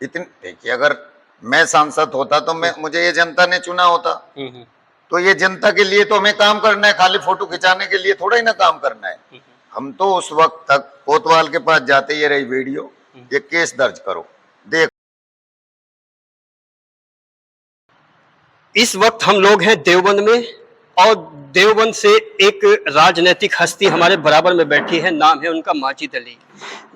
इतनी देखिए, अगर मैं सांसद होता तो मैं मुझे ये जनता ने चुना होता, तो ये जनता के लिए तो हमें काम करना है, खाली फोटो खिंचाने के लिए थोड़ा ही ना काम करना है। हम तो उस वक्त तक कोतवाल के पास जाते, ये रही वीडियो, ये केस दर्ज करो, देख। इस वक्त हम लोग हैं देवबंद में, और देवबंद से एक राजनीतिक हस्ती हमारे बराबर में बैठी है। नाम है उनका माजिद अली,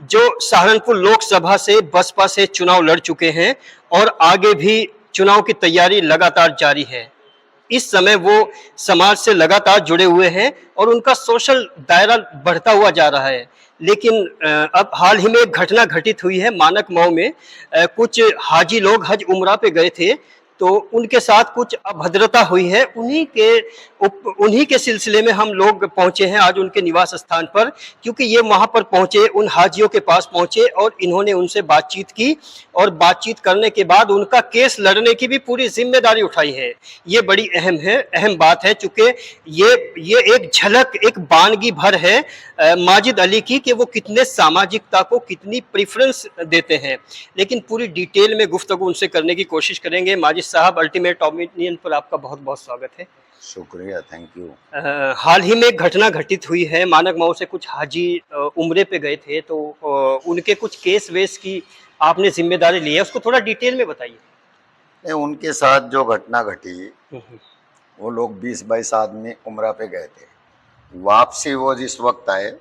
जो सहारनपुर लोकसभा से बसपा से चुनाव लड़ चुके हैं और आगे भी चुनाव की तैयारी लगातार जारी है। इस समय वो समाज से लगातार जुड़े हुए हैं और उनका सोशल दायरा बढ़ता हुआ जा रहा है। लेकिन अब हाल ही में एक घटना घटित हुई है मानक मऊ में। कुछ हाजी लोग हज उम्रा पे गए थे, तो उनके साथ कुछ अभद्रता हुई है। उन्हीं के सिलसिले में हम लोग पहुंचे हैं आज उनके निवास स्थान पर, क्योंकि ये वहां पर पहुंचे, उन हाजियों के पास पहुंचे और इन्होंने उनसे बातचीत की, और बातचीत करने के बाद उनका केस लड़ने की भी पूरी जिम्मेदारी उठाई है। ये बड़ी अहम बात है, चूंकि ये एक झलक, एक बानगी भर है माजिद अली की, कि वो कितने सामाजिकता को कितनी प्रेफरेंस देते हैं। लेकिन पूरी डिटेल में गुफ्तगू उनसे करने की कोशिश करेंगे। माजिद साहब, अल्टीमेट ओपिनियन पर आपका बहुत बहुत स्वागत है। शुक्रिया, थैंक यू। हाल ही में एक घटना घटित हुई है मानक मऊ से। कुछ हाजी उम्रे पे गए थे, तो उनके कुछ केस वेस की आपने जिम्मेदारी ली है, उसको थोड़ा डिटेल में बताइए। उनके साथ जो घटना घटी, वो लोग 20-22 आदमी उम्रा पे गए थे। वापसी वो जिस वक्त आए,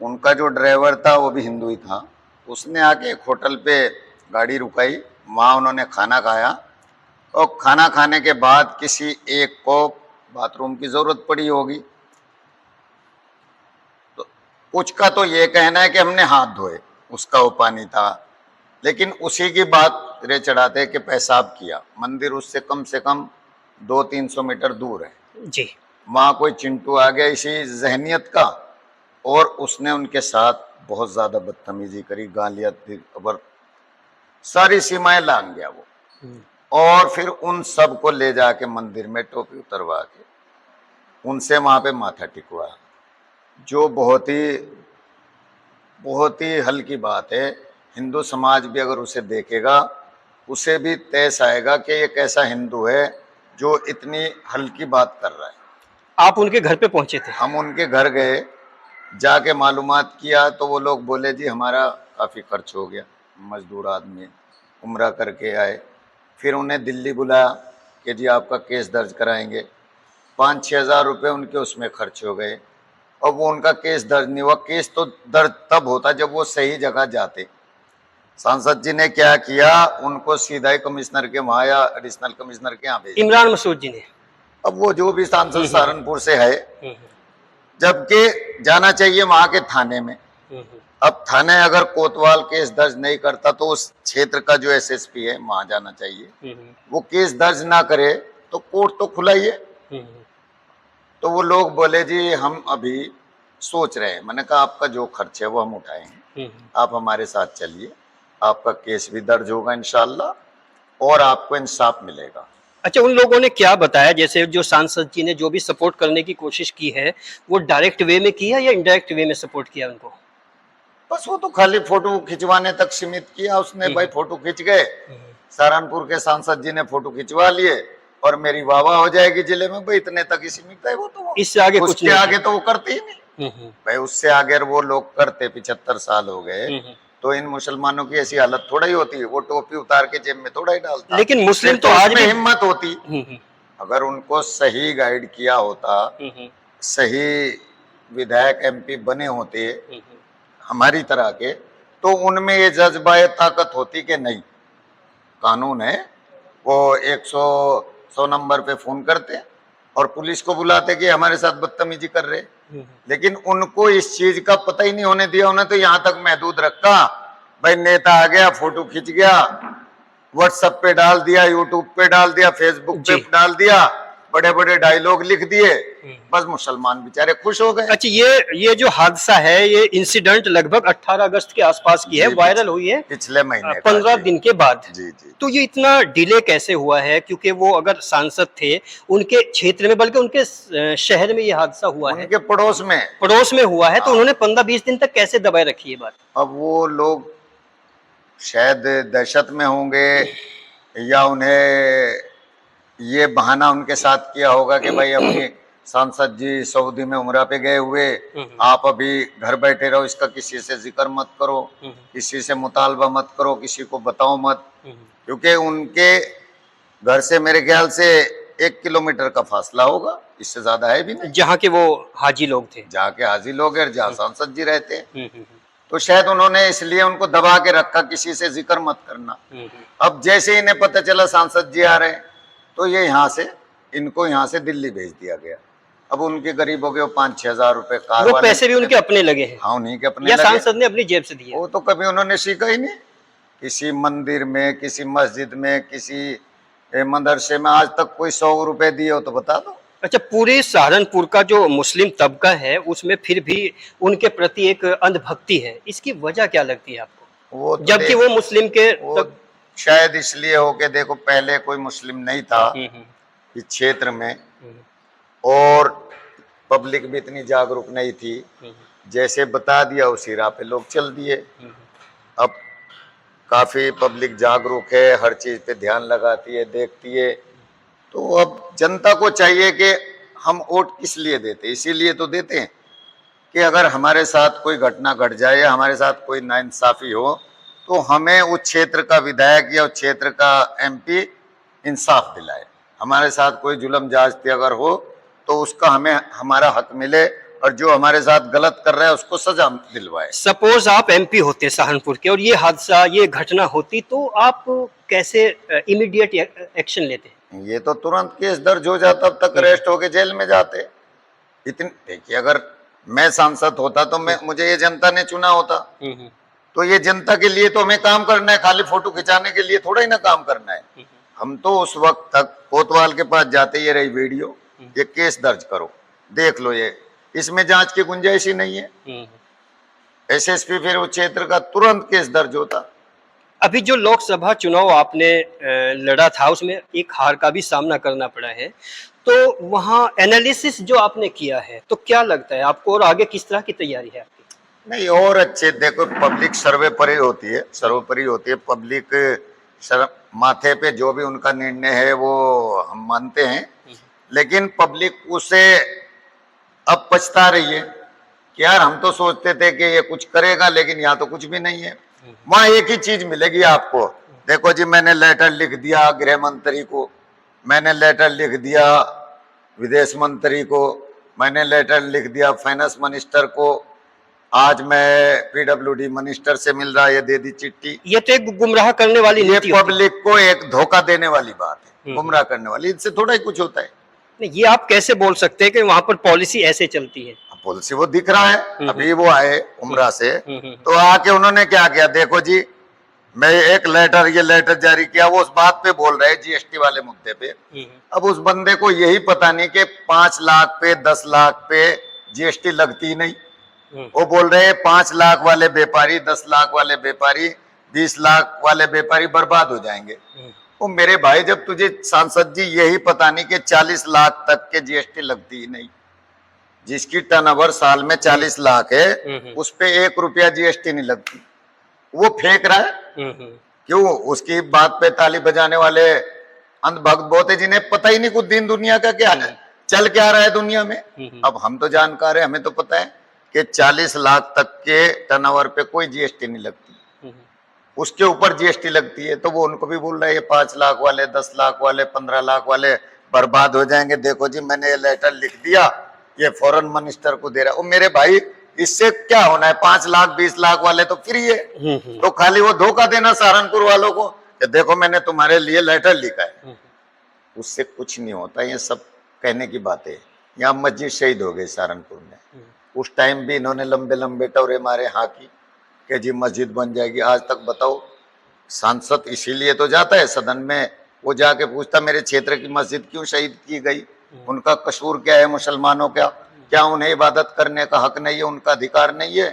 उनका जो ड्राइवर था वो भी हिंदू ही था। उसने आके एक होटल पे गाड़ी रुकाई, वहाँ उन्होंने खाना खाया, और खाना खाने के बाद किसी एक को बाथरूम की ज़रूरत पड़ी होगी, तो कुछ का तो ये कहना है कि हमने हाथ धोए, उसका वो पानी था। लेकिन उसी की बात रे चढ़ाते कि पेशाब किया। मंदिर उससे कम से कम 200-300 मीटर दूर है जी। वहाँ कोई चिंटू आ गया इसी जहनियत का, और उसने उनके साथ बहुत ज़्यादा बदतमीजी करी, गालियाँ दी, और सारी सीमाएं लांघ गया वो। और फिर उन सब को ले जाके मंदिर में टोपी उतरवा के उनसे वहाँ पे माथा टिकवा, जो बहुत ही हल्की बात है। हिंदू समाज भी अगर उसे देखेगा, उसे भी तैस आएगा कि ये कैसा हिंदू है जो इतनी हल्की बात कर रहा है। आप उनके घर पे पहुंचे थे? हम उनके घर गए, जाके मालूमात किया, तो वो लोग बोले जी हमारा काफ़ी खर्च हो गया, मजदूर आदमी उम्रा करके आए। फिर उन्हें दिल्ली बुलाया कि जी आपका केस दर्ज कराएंगे। 5-6 हज़ार रुपये उनके उसमें खर्च हो गए, और वो उनका केस दर्ज नहीं हुआ। केस तो दर्ज तब होता जब वो सही जगह जाते। सांसद जी ने क्या किया, उनको सीधा ही कमिश्नर के वहाँ या एडिशनल कमिश्नर के यहाँ भेज, इमरान मसूद जी ने। अब वो जो भी सांसद सहारनपुर से है, जबकि जाना चाहिए वहां के थाने में। अब थाने अगर कोतवाल केस दर्ज नहीं करता, तो उस क्षेत्र का जो एसएसपी है वहां जाना चाहिए। वो केस दर्ज ना करे तो कोर्ट तो खुला ही है। तो वो लोग बोले जी हम अभी सोच रहे हैं। मैंने कहा आपका जो खर्च है वो हम उठाएंगे, आप हमारे साथ चलिए, आपका केस भी दर्ज होगा इंशाल्लाह, और आपको इंसाफ मिलेगा। अच्छा, उन लोगों ने क्या बताया? जैसे जो सांसद जी ने जो भी सपोर्ट करने की कोशिश की है, वो डायरेक्ट वे में किया या इनडायरेक्ट वे में सपोर्ट किया उनको? बस वो तो खाली फोटो खिंचवाने तक सीमित किया उसने। भाई फोटो खिंच गए, सहारनपुर के सांसद जी ने फोटो खिंचवा लिए, और मेरी वाह हो जाएगी जिले में, भाई इतने तक ही सीमित है वो तो। इससे आगे कुछ उसके नहीं, आगे तो वो करते ही नहीं भाई। उससे आगे वो लोग करते, 75 साल हो गए, तो इन मुसलमानों की ऐसी हालत थोड़ा ही होती है। वो टोपी उतार के जेब में थोड़ा ही डालता। लेकिन मुस्लिम तो आज भी हिम्मत होती, अगर उनको सही गाइड किया होता, सही विधायक एमपी बने होते हमारी तरह के, तो उनमें ये जज्बा ताकत होती कि नहीं, कानून है। वो 100 नंबर पे फोन करते और पुलिस को बुलाते कि हमारे साथ बदतमीजी कर रहे। लेकिन उनको इस चीज का पता ही नहीं होने दिया। उन्हें तो यहाँ तक महदूद रखा, भाई नेता आ गया, फोटो खींच गया, व्हाट्सएप पे डाल दिया, यूट्यूब पे डाल दिया, फेसबुक पे डाल दिया, बड़े बड़े डायलॉग लिख दिए, बस मुसलमान बेचारे खुश हो गए। अच्छा, ये जो हादसा है, ये इंसिडेंट लगभग 18 अगस्त के आसपास की है, वायरल हुई है पिछले महीने 15 दिन के बाद। जी जी। तो ये इतना डिले कैसे हुआ है? क्योंकि वो अगर सांसद थे उनके क्षेत्र में, बल्कि उनके शहर में ये हादसा हुआ है, उनके पड़ोस में हुआ है, तो उन्होंने 15-20 दिन तक कैसे दबाए रखी है बात? अब वो लोग शायद दहशत में होंगे, या उन्हें ये बहाना उनके साथ किया होगा कि भाई अपनी सांसद जी सऊदी में उम्रा पे गए हुए, आप अभी घर बैठे रहो, इसका किसी से जिक्र मत करो, किसी से मुतालबा मत करो, किसी को बताओ मत, क्योंकि उनके घर से मेरे ख्याल से 1 किलोमीटर का फासला होगा, इससे ज्यादा है भी नहीं, जहाँ के वो हाजी लोग थे। जहाँ के हाजी लोग हैं, जहाँ सांसद जी रहते हैं। तो शायद उन्होंने इसलिए उनको दबा के रखा, किसी से जिक्र मत करना। अब जैसे इन्हें पता चला सांसद जी आ रहे हैं, तो ये इनको यहाँ से दिल्ली भेज दिया गया। अब उनके गरीबों के 5-6 हजार रुपए कार वो वाले, पैसे भी उनके अपने लगे हैं हाँ उन्हीं के अपने या लगे। सांसद ने अपनी जेब से दिए? वो तो कभी उन्होंने सीखा ही नहीं, किसी मंदिर में, किसी मस्जिद में, किसी मदरसे में आज तक कोई 100 रुपए दिए हो तो बता दो। अच्छा, पूरे सहारनपुर का जो मुस्लिम तबका है उसमें फिर भी उनके प्रति एक अंधभक्ति है, इसकी वजह क्या लगती है आपको? वो तो जबकि वो मुस्लिम के वो शायद इसलिए हो के, देखो पहले कोई मुस्लिम नहीं था इस क्षेत्र में, और पब्लिक भी इतनी जागरूक नहीं थी, जैसे बता दिया उसी राह पे लोग चल दिए। अब काफी पब्लिक जागरूक है, हर चीज पे ध्यान लगाती है, देखती है। तो अब जनता को चाहिए कि हम वोट किस लिए देते, इसीलिए तो देते हैं कि अगर हमारे साथ कोई घटना घट जाए या हमारे साथ कोई नाइंसाफी हो, तो हमें उस क्षेत्र का विधायक या उस क्षेत्र का एमपी इंसाफ दिलाए। हमारे साथ कोई जुल्म ज्यादती अगर हो तो उसका हमें हमारा हक मिले, और जो हमारे साथ गलत कर रहा है उसको सजा दिलवाए। सपोज आप एमपी होते सहारनपुर के और ये हादसा, ये घटना होती, तो आप कैसे इमीडिएट एक्शन लेते? ये तो तुरंत केस दर्ज हो जाता, तब तक अरेस्ट होके जेल में जाते। इतनी देखिए, अगर मैं सांसद होता तो मुझे ये जनता ने चुना होता, तो ये जनता के लिए तो हमें काम करना है, खाली फोटो खिंचाने के लिए थोड़ा ही ना काम करना है। हम तो उस वक्त तक कोतवाल के पास जाते, ये रही वीडियो, ये केस दर्ज करो, देख लो, ये इसमें जांच की गुंजाइश ही नहीं है। एसएसपी फिर उस क्षेत्र का तुरंत केस दर्ज होता। अभी जो लोकसभा चुनाव आपने लड़ा था उसमें एक हार का भी सामना करना पड़ा है, तो वहाँ एनालिसिस जो आपने किया है, तो क्या लगता है आपको और आगे किस तरह की तैयारी है आपकी? नहीं, और अच्छे, देखो पब्लिक सर्वोपरि होती है, सर्वोपरि होती है पब्लिक। माथे पे जो भी उनका निर्णय है वो हम मानते हैं, लेकिन पब्लिक उसे अब पछता रही है कि यार हम तो सोचते थे कि ये कुछ करेगा, लेकिन यहाँ तो कुछ भी नहीं है। वहां एक ही चीज मिलेगी आपको, देखो जी मैंने लेटर लिख दिया गृह मंत्री को, मैंने लेटर लिख दिया विदेश मंत्री को, मैंने लेटर लिख दिया फाइनेंस मिनिस्टर को, आज मैं पीडब्ल्यूडी मिनिस्टर से मिल रहा, ये दे दी चिट्ठी। ये तो एक गुमराह करने वाली ये नीति होती है। पब्लिक को एक धोखा देने वाली बात है, गुमराह करने वाली, इससे थोड़ा ही कुछ होता है। नहीं, ये आप कैसे बोल सकते हैं कि वहां पर पॉलिसी ऐसे चलती है? पॉलिसी वो दिख रहा है, अभी वो आए उमरा से, तो आके उन्होंने क्या किया, देखो जी मैं एक लेटर, ये लेटर जारी किया, वो उस बात पे बोल रहे जीएसटी वाले मुद्दे पे। अब उस बंदे को यही पता नहीं कि 5 लाख पे 10 लाख पे जीएसटी लगती ही नहीं। वो बोल रहे हैं 5 लाख वाले व्यापारी, 10 लाख वाले व्यापारी, 20 लाख वाले व्यापारी बर्बाद हो जाएंगे। वो मेरे भाई, जब तुझे सांसद जी यही पता नहीं कि 40 लाख तक के जीएसटी लगती ही नहीं, जिसकी टर्नओवर साल में 40 लाख है उस पे 1 रुपया जीएसटी नहीं लगती, वो फेंक रहा है। क्यों? उसकी बात पे ताली बजाने वाले अंधभक्त बहुत है, जिन्हें पता ही नहीं कुछ दीन दुनिया का क्या है, चल क्या रहा है दुनिया में। अब हम तो जानकार है, हमें तो पता है कि 40 लाख तक के टर्नओवर पे कोई जीएसटी नहीं लगती, उसके ऊपर जीएसटी लगती है। तो वो उनको भी बोल रहे हैं 5 लाख वाले, 10 लाख वाले, 15 लाख वाले बर्बाद हो जाएंगे। देखो जी मैंने ये लेटर लिख दिया, ये फॉरेन मिनिस्टर को दे रहा है। ओ मेरे भाई, इससे क्या होना है, 5 लाख 20 लाख वाले तो फ्री है। तो खाली वो धोखा देना सहारनपुर वालों को कि देखो मैंने तुम्हारे लिए लेटर लिखा है, उससे कुछ नहीं होता। ये सब कहने की बातें। यहाँ मस्जिद शहीद हो गई सहारनपुर में, उस टाइम भी इन्होंने लंबे लंबे टोरे मारे हाँ की कि जी मस्जिद बन जाएगी। आज तक बताओ, सांसद इसीलिए तो जाता है सदन में, वो जाके पूछता मेरे क्षेत्र की मस्जिद क्यों शहीद की गई, उनका कसूर क्या है, मुसलमानों का क्या उन्हें इबादत करने का हक नहीं है, उनका अधिकार नहीं है?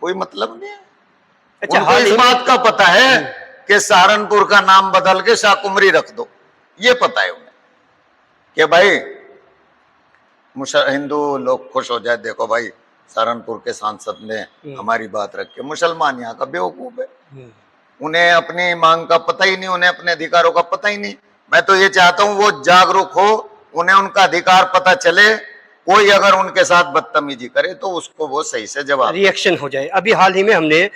कोई मतलब नहीं है। अच्छा, उनको इस बात का पता है कि सहारनपुर का नाम बदल के शाहकुमरी रख दो, ये पता है उन्हें कि भाई हिंदू लोग खुश हो जाए, देखो भाई सहारनपुर के सांसद ने हमारी बात रखी। मुसलमान यहाँ का बेवकूफ है, उन्हें अपनी मांग का पता ही नहीं, उन्हें अपने अधिकारों का पता ही नहीं। मैं तो ये चाहता हूं वो जागरूक हो, उन्हें उनका अधिकार पता चले, कोई अगर उनके साथ बदतमीजी करे तो उसको वो सही से जवाब दे। रिएक्शन हो जाए। अभी हाल ही में हमने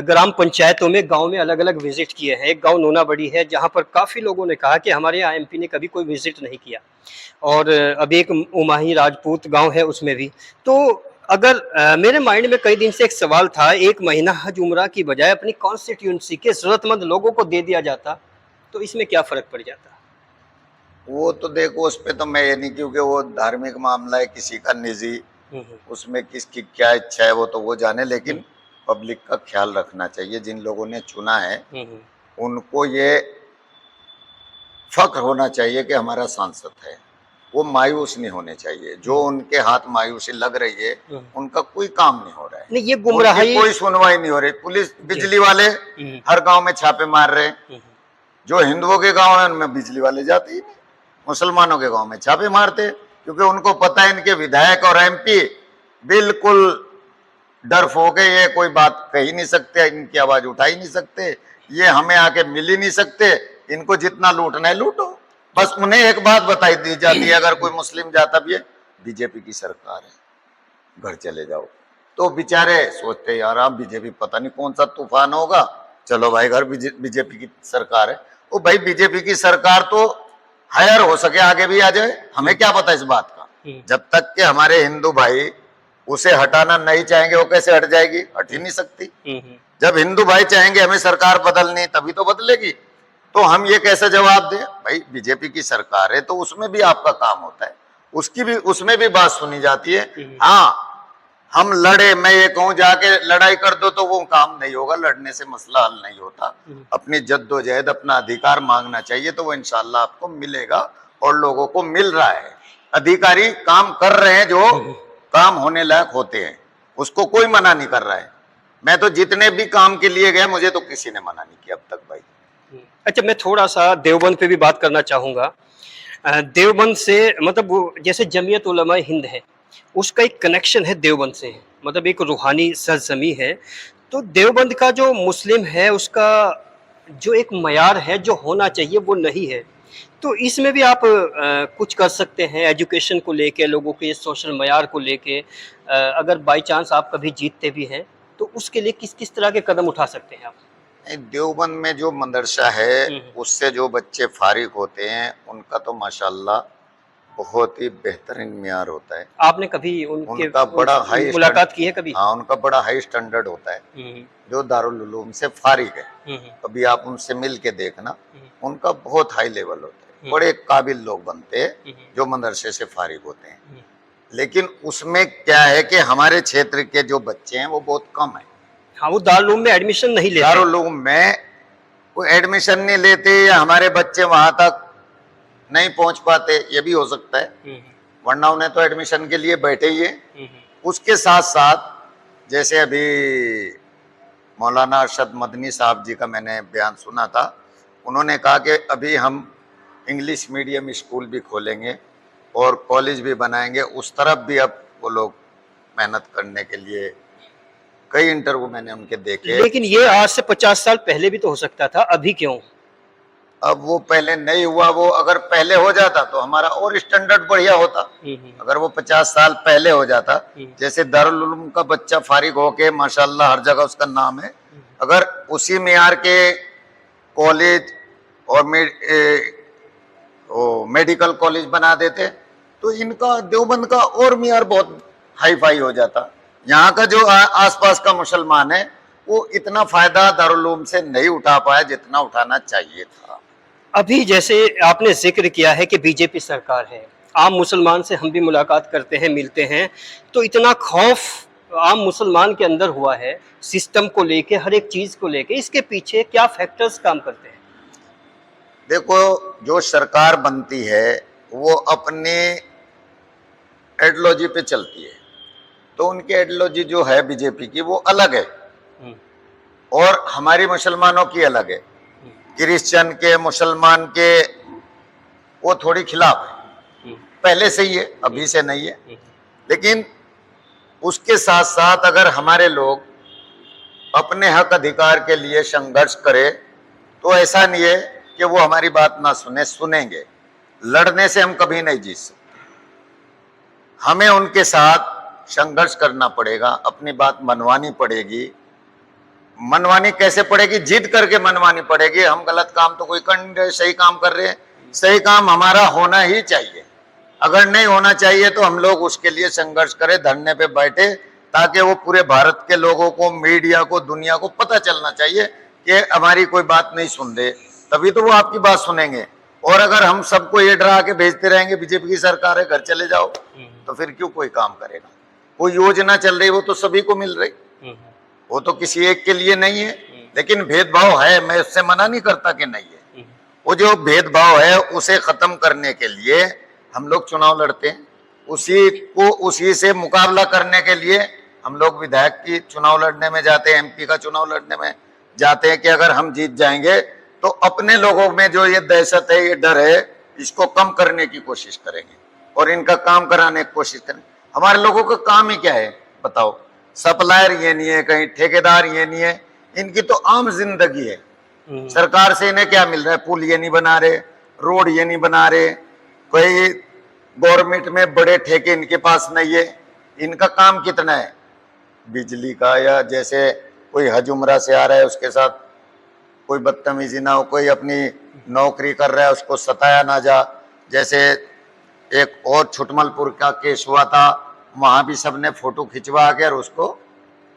ग्राम पंचायतों में गांव में अलग अलग विजिट किए हैं। एक गांव नूनाबड़ी है जहां पर काफी लोगों ने कहा कि हमारे यहाँ एमपी ने कभी कोई विजिट नहीं किया, और अभी एक उमाही राजपूत गांव है उसमें भी। तो अगर मेरे माइंड में कई दिन से एक सवाल था, एक महीना हज उम्रा की बजाय अपनी कॉन्स्टिट्यूंसी के जरूरतमंद लोगों को दे दिया जाता तो इसमें क्या फर्क पड़ जाता? वो तो देखो, उस पे तो मैं ये नहीं, क्योंकि वो धार्मिक मामला है, किसी का निजी, उसमें किसकी क्या इच्छा है वो तो वो जाने। लेकिन पब्लिक का ख्याल रखना चाहिए। जिन लोगों ने चुना है उनको ये फख्र होना चाहिए कि हमारा सांसद है। वो मायूस नहीं होने चाहिए। जो उनके हाथ मायूसी लग रही है उनका कोई काम नहीं हो रहा है। नहीं, ये गुमराही, कोई सुनवाई नहीं हो रही। पुलिस, बिजली वाले हर गांव में छापे मार रहे हैं। जो हिंदुओं के गांव है उनमें बिजली वाले जाते ही नहीं, मुसलमानों के गांव में छापे मारते, क्योंकि उनको पता है इनके विधायक और एमपी बिल्कुल डरपोक है, ये कोई बात कह ही नहीं सकते, इनकी आवाज उठा ही नहीं सकते, ये हमें आके मिल ही नहीं सकते, इनको जितना लूटना है लूटो। बस उन्हें एक बात बताई दी जाती है, अगर कोई मुस्लिम जाता भी है, बीजेपी की सरकार है, घर चले जाओ। तो बेचारे सोचते यार आप बीजेपी, पता नहीं कौन सा तूफान होगा, चलो भाई घर बीजेपी की सरकार है। वो भाई बीजेपी की सरकार तो हायर हो सके आगे भी आ जाए, हमें क्या पता इस बात का। जब तक कि हमारे हिंदू भाई उसे हटाना नहीं चाहेंगे, वो कैसे हट जाएगी? हट ही नहीं सकती। जब हिंदू भाई चाहेंगे हमें सरकार बदलनी, तभी तो बदलेगी। तो हम ये कैसे जवाब दें? भाई बीजेपी की सरकार है तो उसमें भी आपका काम होता है, उसकी भी, उसमें भी बात सुनी जाती है। हाँ, हम लड़े, मैं ये कहूं जाके लड़ाई कर दो तो वो काम नहीं होगा, लड़ने से मसला हल नहीं होता। अपनी जद्दोजहद, अपना अधिकार मांगना चाहिए, तो वो इंशाल्लाह आपको मिलेगा, और लोगों को मिल रहा है। अधिकारी काम कर रहे हैं, जो काम होने लायक होते हैं, उसको कोई मना नहीं कर रहा है। मैं तो जितने भी काम के लिए गए, मुझे तो किसी ने मना नहीं किया अब तक भाई। अच्छा, मैं थोड़ा सा देवबंद पे भी बात करना चाहूंगा। देवबंद से मतलब वो जैसे जमीयत उलमा हिंद है, उसका एक कनेक्शन है देवबंद से, मतलब एक रूहानी सरजमी है। तो देवबंद का जो मुस्लिम है उसका जो एक मयार है जो होना चाहिए वो नहीं है। तो इसमें भी आप कुछ कर सकते हैं एजुकेशन को लेके, लोगों के सोशल मयार को लेके। अगर बाई चांस आप कभी जीतते भी हैं तो उसके लिए किस किस तरह के कदम उठा सकते हैं आप? देवबंद में जो मदरसा है उससे जो बच्चे फारिग होते हैं उनका तो माशाल्लाह बहुत ही बेहतरीन मियार होता है। आपने कभी उनका बड़ा हाई मुलाकात की है कभी? हाँ, उनका बड़ा हाई स्टैंडर्ड होता है। जो दारुल उलूम से फारिग है, कभी आप उनसे मिल के देखना, उनका बहुत हाई लेवल होता है। बड़े काबिल लोग बनते हैं जो मदरसे से फारिग होते हैं। लेकिन उसमें क्या है कि हमारे क्षेत्र के जो बच्चे हैं वो बहुत कम है। हाँ, वो दारुल में एडमिशन नहीं लेते। दारुल उलूम में वो एडमिशन नहीं लेते, या हमारे बच्चे वहां तक नहीं पहुंच पाते, ये भी हो सकता है। वरना उन्हें तो एडमिशन के लिए बैठे ही है। उसके साथ साथ जैसे अभी मौलाना अरशद मदनी साहब जी का मैंने बयान सुना था, उन्होंने कहा कि अभी हम इंग्लिश मीडियम स्कूल भी खोलेंगे और कॉलेज भी बनाएंगे। उस तरफ भी अब वो लोग मेहनत करने के लिए, कई इंटरव्यू मैंने उनके देखे। लेकिन ये आज से 50 साल पहले भी तो हो सकता था, अभी क्यों? अब वो पहले नहीं हुआ। वो अगर पहले हो जाता तो हमारा और स्टैंडर्ड बढ़िया होता। अगर वो 50 साल पहले हो जाता, जैसे दारुल उलूम का बच्चा फारिग होके माशाल्लाह हर जगह उसका नाम है, अगर उसी मियार के कॉलेज और मेडिकल कॉलेज बना देते तो इनका देवबंद का और मियार बहुत हाई फाई हो जाता। यहाँ का जो आसपास का मुसलमान है वो इतना फायदा दारुल उलूम से नहीं उठा पाया जितना उठाना चाहिए था। अभी जैसे आपने जिक्र किया है कि बीजेपी सरकार है, आम मुसलमान से हम भी मुलाकात करते हैं, मिलते हैं, तो इतना खौफ आम मुसलमान के अंदर हुआ है सिस्टम को लेके, हर एक चीज को लेके, इसके पीछे क्या फैक्टर्स काम करते हैं? देखो, जो सरकार बनती है वो अपनी आइडियोलॉजी पे चलती है, तो उनकी आइडियोलॉजी जो है बीजेपी की वो अलग है और हमारी मुसलमानों की अलग है। क्रिश्चियन के, मुसलमान के वो थोड़ी खिलाफ है, पहले से ही है, अभी से नहीं है। लेकिन उसके साथ साथ अगर हमारे लोग अपने हक अधिकार के लिए संघर्ष करे, तो ऐसा नहीं है कि वो हमारी बात ना सुने, सुनेंगे। लड़ने से हम कभी नहीं जीत सकते, हमें उनके साथ संघर्ष करना पड़ेगा, अपनी बात मनवानी पड़ेगी। मनवानी कैसे पड़ेगी? जिद करके मनवानी पड़ेगी। हम गलत काम तो कोई कर नहीं रहे, सही काम कर रहे हैं। सही काम हमारा होना ही चाहिए, अगर नहीं होना चाहिए तो हम लोग उसके लिए संघर्ष करें, धरने पे बैठे, ताकि वो पूरे भारत के लोगों को, मीडिया को, दुनिया को पता चलना चाहिए कि हमारी कोई बात नहीं सुन रहे, तभी तो वो आपकी बात सुनेंगे। और अगर हम सबको ये डरा के भेजते रहेंगे बीजेपी की सरकार है, घर चले जाओ, तो फिर क्यों कोई काम करेगा? कोई योजना चल रही, वो तो सभी को मिल रही, वो तो किसी एक के लिए नहीं है। लेकिन भेदभाव है, मैं उससे मना नहीं करता कि नहीं है। वो जो भेदभाव है उसे खत्म करने के लिए हम लोग चुनाव लड़ते हैं, उसी से मुकाबला करने के लिए हम लोग विधायक की चुनाव लड़ने में जाते हैं, एमपी का चुनाव लड़ने में जाते हैं कि अगर हम जीत जाएंगे तो अपने लोगों में जो ये दहशत है, ये डर है, इसको कम करने की कोशिश करेंगे और इनका काम कराने की कोशिश करेंगे। हमारे लोगों का काम ही क्या है बताओ? सप्लायर ये नहीं है, कहीं ठेकेदार ये नहीं है, इनकी तो आम जिंदगी है। सरकार से इन्हें क्या मिल रहा है? पुल ये नहीं बना रहे, रोड ये नहीं बना रहे, कोई गवर्नमेंट में बड़े ठेके इनके पास नहीं है। इनका काम कितना है? बिजली का, या जैसे कोई हज उम्रा से आ रहा है उसके साथ कोई बदतमीजी ना हो, कोई अपनी नौकरी कर रहा है उसको सताया ना जा। जैसे एक और छुटमलपुर का केस हुआ था, वहां भी सबने फोटो खिंचवा के और उसको,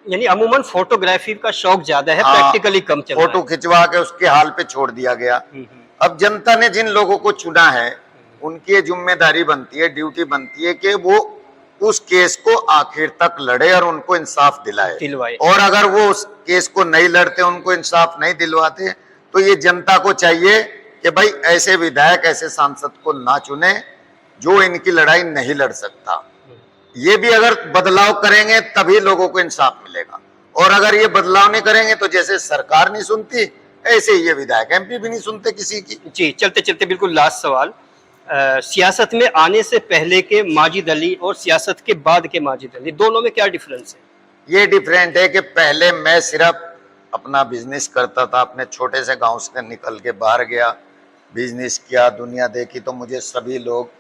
यानी अमूमन फोटोग्राफी का शौक ज्यादा है, हाँ, प्रैक्टिकली कम चल रहा है। फोटो खिंचवा के उसके हाल पे छोड़ दिया गया। अब जनता ने जिन लोगों को चुना है उनकी ये जिम्मेदारी बनती है, ड्यूटी बनती है कि वो उस केस को आखिर तक लड़े और उनको इंसाफ दिलवाए। और अगर वो उस केस को नहीं लड़ते, उनको इंसाफ नहीं दिलवाते, तो ये जनता को चाहिए कि भाई ऐसे विधायक, ऐसे सांसद को ना चुने जो इनकी लड़ाई नहीं लड़ सकता। ये भी अगर बदलाव करेंगे तभी लोगों को इंसाफ मिलेगा, और अगर ये बदलाव नहीं करेंगे तो जैसे सरकार नहीं सुनती, ऐसे ये विधायक एमपी भी नहीं सुनते किसी की। जी, चलते चलते बिल्कुल लास्ट सवाल, सियासत में आने से पहले के माजिद अली और सियासत के बाद के माजिद अली, दोनों में क्या डिफरेंस है? ये डिफरेंट है कि पहले मैं सिर्फ अपना बिजनेस करता था, अपने छोटे से गांव से निकल के बाहर गया, बिजनेस किया, दुनिया देखी, तो मुझे सभी लोग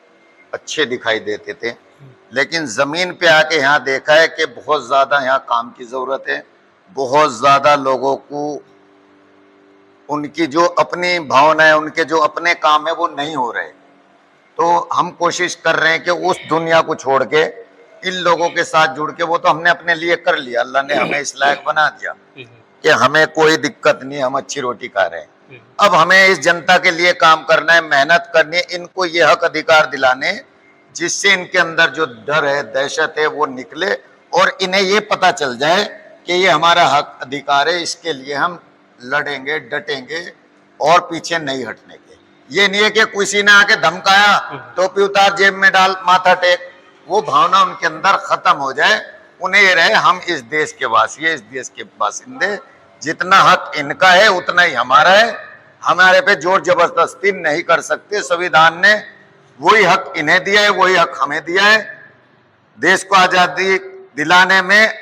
अच्छे दिखाई देते थे। लेकिन जमीन पे आके यहाँ देखा है कि बहुत ज्यादा यहाँ काम की जरूरत है, बहुत ज्यादा लोगों को उनकी जो अपनी भावना है, उनके जो अपने काम है वो नहीं हो रहे। तो हम कोशिश कर रहे हैं कि उस दुनिया को छोड़ के इन लोगों के साथ जुड़ के, वो तो हमने अपने लिए कर लिया, अल्लाह ने हमें इस लायक बना दिया कि हमें कोई दिक्कत नहीं, हम अच्छी रोटी खा रहे हैं। अब हमें इस जनता के लिए काम करना है, मेहनत करनी है, इनको ये हक अधिकार दिलाने जिससे इनके अंदर जो डर है, दहशत है, वो निकले और इन्हें ये पता चल जाए कि ये हमारा हक अधिकार है, इसके लिए हम लड़ेंगे, डटेंगे और पीछे नहीं हटने के। ये नहीं है कि किसी ने आके धमकाया, टोपी उतार, जेब में डाल, माथा टेक, वो भावना उनके अंदर खत्म हो जाए। उन्हें ये रहे हम इस देश के वासी है, इस देश के बासिंदे, जितना हक इनका है उतना ही हमारा है, हमारे पे जोर जबरदस्ती नहीं कर सकते। संविधान ने वही हक इन्हें दिया है, वही हक हमें दिया है। देश को आजादी दिलाने में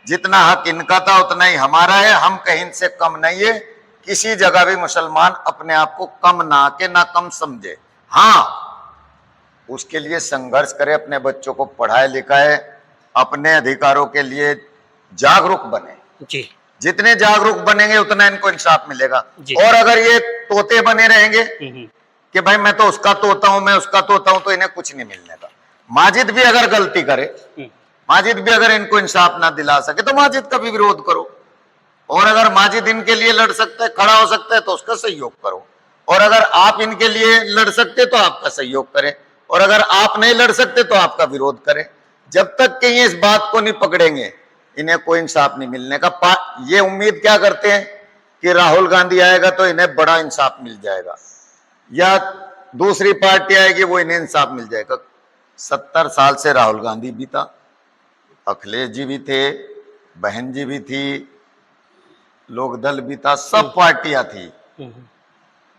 जितना हक इनका था उतना ही हमारा है, हम कहीं इनसे कम नहीं है। किसी जगह भी मुसलमान अपने आप को कम ना के ना कम समझे, हाँ उसके लिए संघर्ष करे, अपने बच्चों को पढ़ाए लिखाए, अपने अधिकारों के लिए जागरूक बने। जी, जितने जागरूक बनेंगे उतना इनको इंसाफ मिलेगा। और अगर ये तोते बने रहेंगे कि भाई मैं तो उसका तोता हूं, मैं उसका तोता हूं, तो इन्हें कुछ नहीं मिलने का। माजिद भी अगर गलती करे, माजिद भी अगर इनको इंसाफ ना दिला सके, तो माजिद का भी विरोध करो। और अगर माजिद इनके लिए लड़ सकता है, खड़ा हो सकता है, तो उसका सहयोग करो। और अगर आप इनके लिए लड़ सकते तो आपका सहयोग करें, और अगर आप नहीं लड़ सकते तो आपका विरोध करें। जब तक कि ये इस बात को नहीं पकड़ेंगे, इन्हें कोई इंसाफ नहीं मिलने का। ये उम्मीद क्या करते हैं कि राहुल गांधी आएगा तो इन्हें बड़ा इंसाफ मिल जाएगा, या दूसरी पार्टी आएगी वो इन्हें इंसाफ मिल जाएगा। 70 साल से राहुल गांधी भी था, अखिलेश जी भी थे, बहन जी भी थी, लोकदल भी था, सब पार्टियां थी।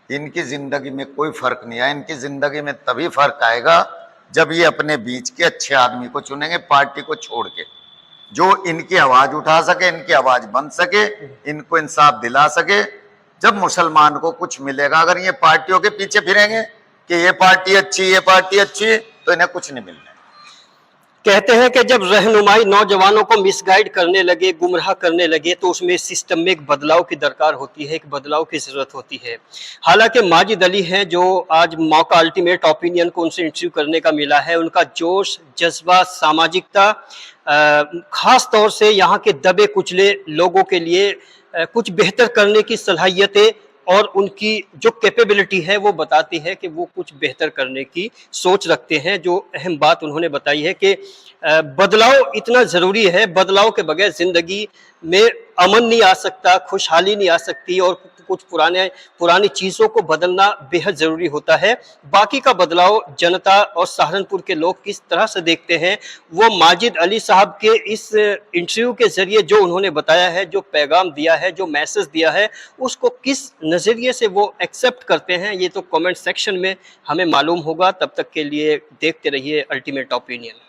इनकी जिंदगी में कोई फर्क नहीं आया। इनकी जिंदगी में तभी फर्क आएगा जब ये अपने बीच के अच्छे आदमी को चुनेंगे, पार्टी को छोड़ के। जो इनकी आवाज उठा सके, इनकी आवाज बन सके, इनको इंसाफ दिला सके। जब मुसलमान को कुछ मिलेगा, अगर ये पार्टियों के पीछे फिरेंगे कि ये पार्टी अच्छी, ये पार्टी अच्छी, तो इन्हें कुछ नहीं मिलना। कहते हैं कि जब रहनुमाई नौजवानों को मिसगाइड करने लगे, गुमराह करने लगे, तो उसमें सिस्टम में एक बदलाव की दरकार होती है, एक बदलाव की जरूरत होती है। हालांकि माजिद अली हैं जो आज मौका अल्टीमेट ओपिनियन को उनसे इंटरव्यू करने का मिला है, उनका जोश, जज्बा, सामाजिकता, खास तौर से यहाँ के दबे कुचले लोगों के लिए कुछ बेहतर करने की सलाहियतें और उनकी जो कैपेबिलिटी है वो बताती है कि वो कुछ बेहतर करने की सोच रखते हैं। जो अहम बात उन्होंने बताई है कि बदलाव इतना ज़रूरी है, बदलाव के बगैर ज़िंदगी में अमन नहीं आ सकता, खुशहाली नहीं आ सकती और कुछ पुरानी चीज़ों को बदलना बेहद ज़रूरी होता है। बाकी का बदलाव जनता और सहारनपुर के लोग किस तरह से देखते हैं, वो माजिद अली साहब के इस इंटरव्यू के ज़रिए जो उन्होंने बताया है, जो पैगाम दिया है, जो मैसेज दिया है, उसको किस नज़रिए से वो एक्सेप्ट करते हैं, ये तो कमेंट सेक्शन में हमें मालूम होगा। तब तक के लिए देखते रहिए अल्टीमेट ओपिनियन।